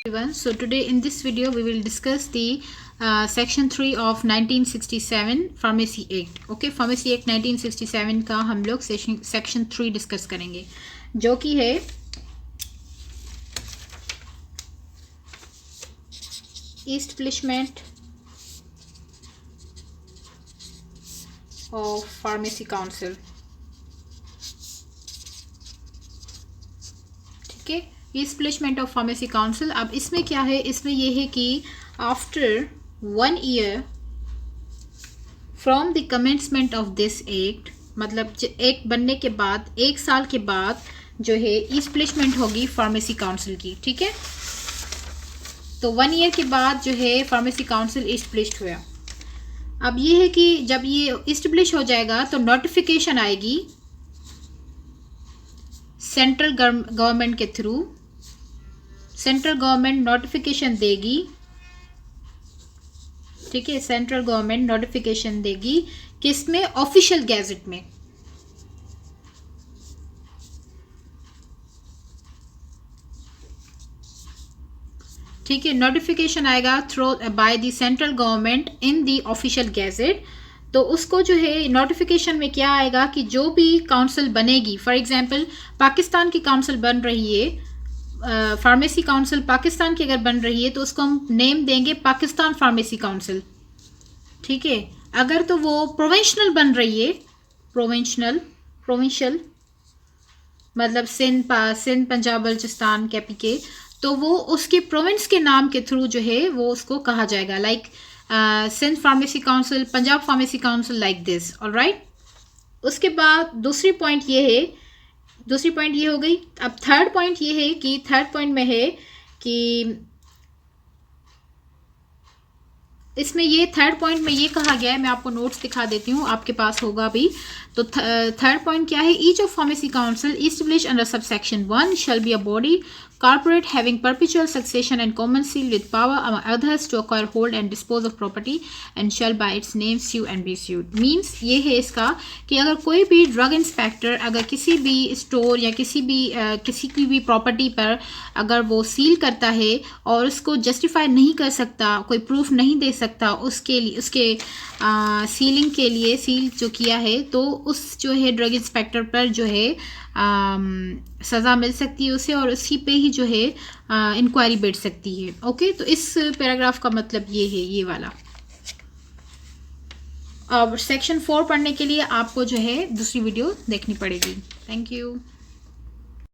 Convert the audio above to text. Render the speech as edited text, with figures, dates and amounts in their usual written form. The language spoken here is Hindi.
everyone. So today in this video we will discuss the section 3 of 1967 Pharmacy Act. Okay, Pharmacy Act 1967 का हम लोग section 3 डिस्कस करेंगे, जो कि है Establishment of Pharmacy Council. ठीक है, Establishment of Pharmacy Council. अब इसमें क्या है, इसमें ये है कि after 1 year from the commencement of this act, मतलब एक्ट बनने के बाद 1 साल के बाद जो है इस्टेब्लिशमेंट होगी फार्मेसी काउंसिल की. ठीक है, तो 1 year के बाद जो है फार्मेसी काउंसिल इस्टेब्लिश हुआ. अब ये है कि जब ये इस्टेब्लिश हो जाएगा तो नोटिफिकेशन आएगी सेंट्रल गवर्नमेंट के थ्रू. सेंट्रल गवर्नमेंट नोटिफिकेशन देगी. ठीक है, सेंट्रल गवर्नमेंट नोटिफिकेशन देगी किसमें? ऑफिशियल गैजेट में. ठीक है, नोटिफिकेशन आएगा through by the central government in the official gazette. तो उसको जो है नोटिफिकेशन में क्या आएगा कि जो भी काउंसिल बनेगी, फॉर एग्जांपल पाकिस्तान की काउंसिल बन रही है, फार्मेसी काउंसिल पाकिस्तान की अगर बन रही है तो उसको हम नेम देंगे पाकिस्तान फार्मेसी काउंसिल. ठीक है, अगर तो वो प्रोविंशनल बन रही है, प्रोविंशियल मतलब सिंध, पंजाब, बलूचिस्तान, केपी, तो वो उसके प्रोविंस के नाम के थ्रू जो है वो उसको कहा जाएगा, like Sindh pharmacy council, Punjab pharmacy council, like this. Alright, उसके बाद दूसरी पॉइंट ये हो गई. अब थर्ड पॉइंट ये है कि थर्ड पॉइंट में है कि इसमें ये थर्ड पॉइंट में ये कहा गया है, मैं आपको नोट्स दिखा देती हूँ, आपके पास होगा अभी. तो थर्ड पॉइंट क्या है? Each of pharmacy council establish under subsection 1 shall be a body corporate having perpetual succession and common seal with power among others to acquire, hold and dispose of property and shall by its name sue and be sued. Means ये है इसका कि अगर कोई भी ड्रग इंस्पेक्टर अगर किसी भी स्टोर या किसी की भी प्रॉपर्टी पर अगर वो सील करता है और उसको जस्टिफाई नहीं कर सकता, कोई प्रूफ नहीं दे सकता उसके लिए, उसके सीलिंग के लिए सील जो किया है, तो उस जो है ड्रग इंस्पेक्टर पर जो है सज़ा मिल सकती है उसे, और उसी पे ही जो है इंक्वायरी बैठ सकती है. ओके, तो इस पैराग्राफ का मतलब ये है, ये वाला. अब सेक्शन 4 पढ़ने के लिए आपको जो है दूसरी वीडियो देखनी पड़ेगी. Thank you.